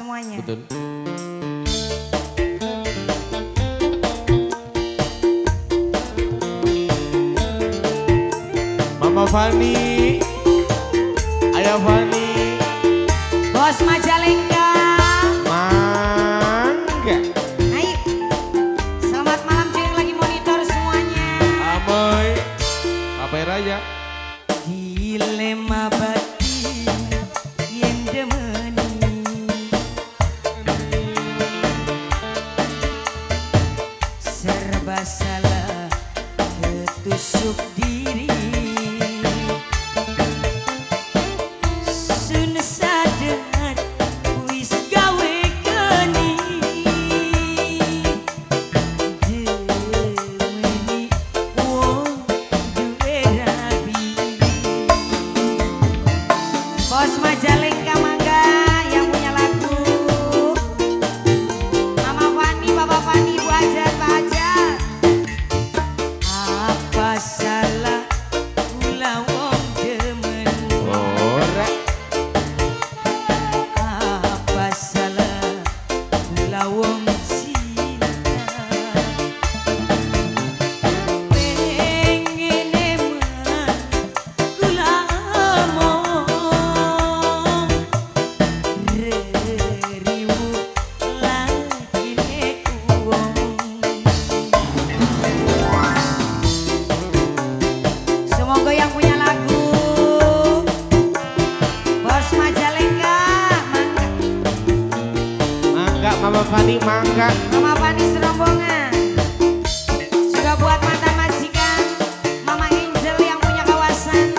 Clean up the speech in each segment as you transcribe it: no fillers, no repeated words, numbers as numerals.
semuanya. Betul. Mama Fani, Ayah Fani, Bos Majalengka. Mangga. Naik. Selamat malam cuy yang lagi monitor semuanya. Amoy, apa Raya? Dilema batin yang demeni, serba salah ketusuk diri. Sun sadar wis gawe geni, demeni wong duwe rabi. Bos Majalengka mangga yang punya lagu. Mama Fani, Bapak Fani, Bu Ajat, Pak Ajat. Apa salah kula wong demen? Ora. Apa salah kula wong cinta? Pengen eman kula omong, reriwu lakine uwong. Semoga yang punya lagu Bos Majalengka mangga. Mangga Mama Fani, mangga. Mama Fani serombongan. Juga buat mantan majikan Mama Angel yang punya kawasan.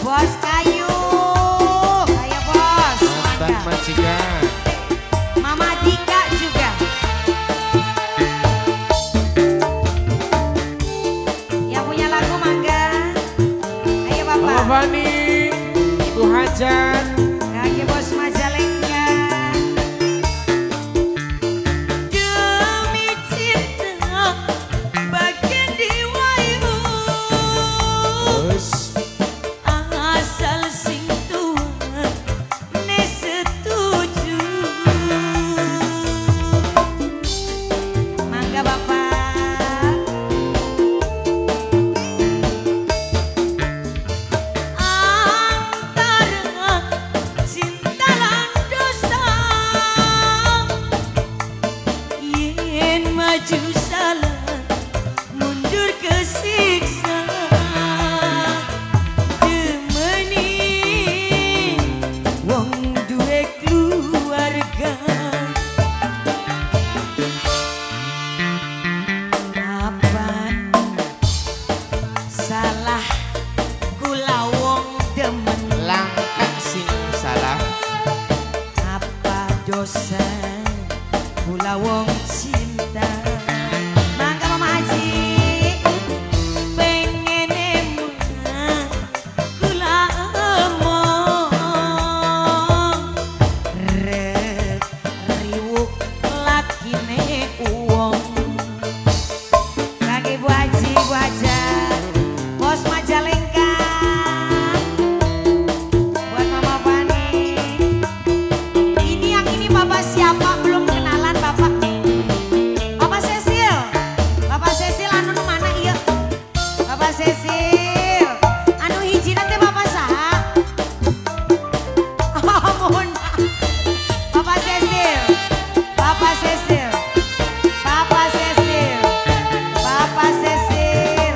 Bos Kayu, ayo bos, Mantan mangga. majikan. Mama Dika juga. Yang punya lagu mangga. Ayo Mama Bapak. Fani, Ibu Hajat. Kaki Bos Majalengka. Demi cinta bagian diwayu, Terus asal sing tua ne setuju. Mangga Bapak. Antara cinta lan dosa, yen maju salah mundur kesiksa. Demeni wong duwe keluarga. Apa salah kula wong demen? langkah sing salah. Apa dosa kula wong cinta? Mangga Mama Haji. Pengen eman kula omong, reriwuk lakine uwong. Kaki Bu Haji, Bu Ajat, Bos Majalengka. Buat Mama Fani. Ini yang ini Bapak siapa? Belum kenalan Bapak. Bapak Cecil. Bapak Cecil anu nu mana iya? Bapak Cecil. Anu hiji nanti Bapak saha? Ampun. Bapak Cecil. Bapak Cecil. Bapak Cecil. Bapak Cecil.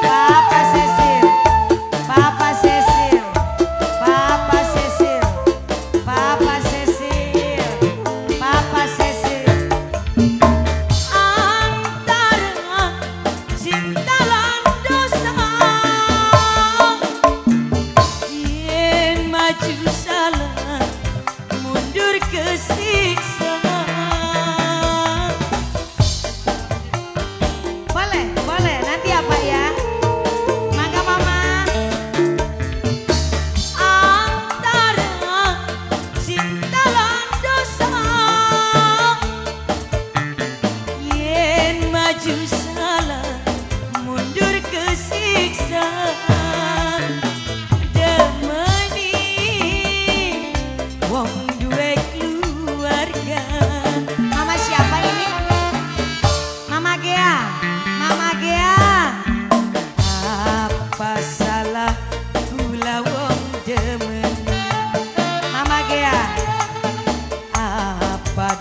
Bapak Cecil. Bapak Cecil. Bapak Cecil. Bapak Cecil. Bapak Cecil. Antara cinta lan dosa, yen maju salah mundur kesiksa. Boleh, boleh. Nanti apa ya? Mangga Mama. Antara cinta lan dosa, yen maju salah mundur kesiksa. Demeni wong duwe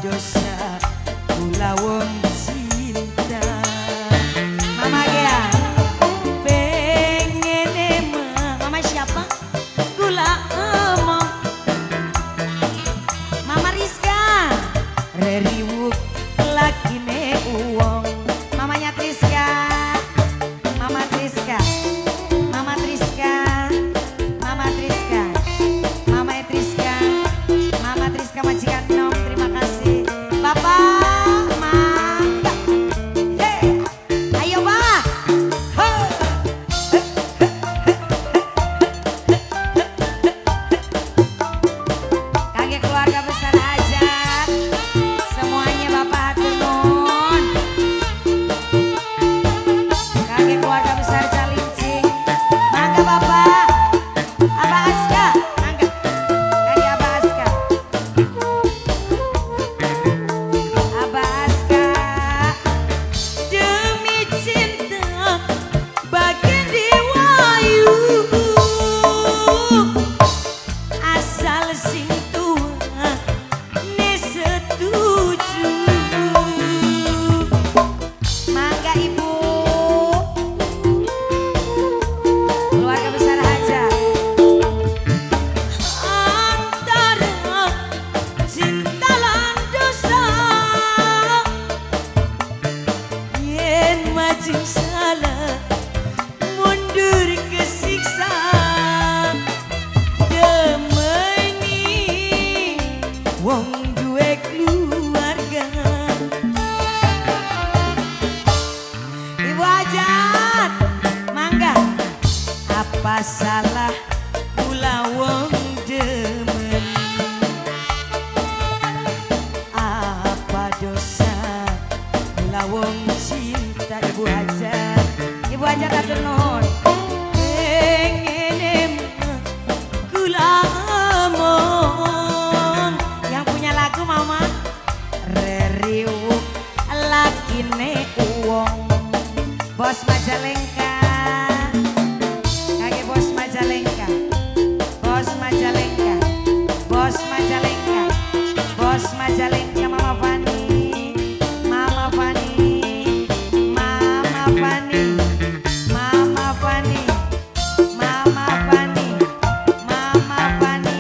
dosa kula wong cinta. Mama Gea pengen emang. Mama siapa? Kula emang. Mama Rizka reriwuk laki ne uang. Mamanya Triska, Mama Triska, Mama Triska, Mama Triska, Mama Triska, Mama Triska majikan nom. Terima kasih Bapak Mangga. Hey, ayo Pak. Kakek keluarga besar Hajat, semuanya Bapak hatur nuhun. Kakek keluarga besar Calincing, mangga Bapak. Abah Aska, mangga. Kakek Abah Aska. Abah Aska, demi cinta bagian diwayu, asal sing tua ne setuju. Mangga Ibu keluarga besar Hajat. Antara cinta lan dosa, yen maju salah mundur kesiksa. Demeni wong duwe keluarga. Ibu Hajat, mangga. Apa salah kula wong demen? Apa dosa kula wong cinta? Ibu Hajat, Ibu Hajat atur nuhun. Pengen emang kula emong. Yang punya lagu Mama reriwuk lakine uwong. Bos Majalengka, kakek Bos Majalengka, Bos Majalengka, Bos Majalengka, Bos Majalengka. Mama Fani, Mama Fani, Mama Fani, Mama Fani, Mama Fani, Mama Fani,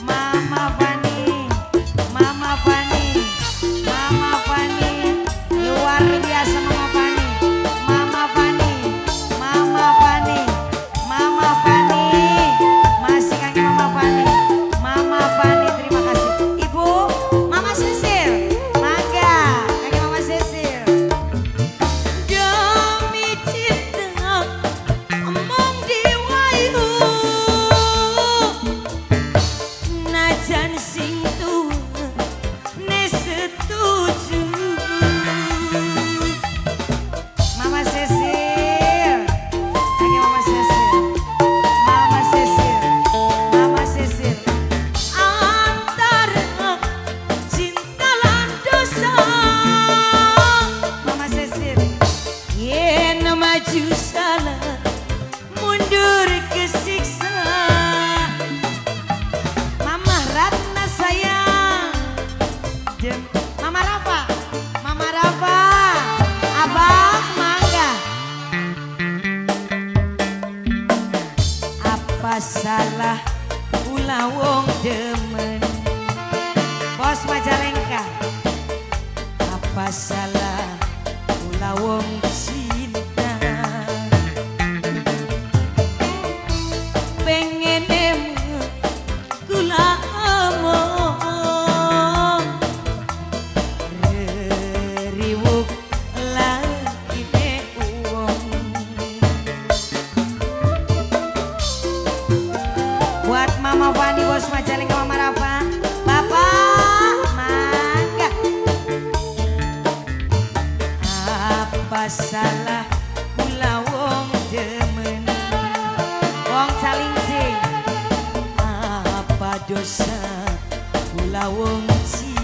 Mama Fani, Mama Fani, Mama Fani, luar biasa Mama Fani, Mama Fani, Mama Fani, Mama Fani, masih kakek Mama Fani, Mama Fani. Terima kasih Ibu. Mama Sisil, mangga kakek Mama Sisil. Demi cinta emong diwayu, najan sing tua ne setuju. Mama Sisil, kakek Mama Sisil, Mama Sisil, Mama Sisil. Antara cinta lan dosa, Mama Sisil, yen maju salah mundur kesiksa. Mama Ratna sayang. Mama Rafa, Mama Rafa, Abah mangga. Apa salah kula wong demen? Bos Majalengka, apa salah kula wong cinta? Pengen emang kula emong. Reriwuk lakine uwong. Buat Mama Fani, Bos Majalengka, Mama Rafa, Bapak mangga. Apa salah kula wong demen? Wong Calincing, apa dosa kula wong cinta?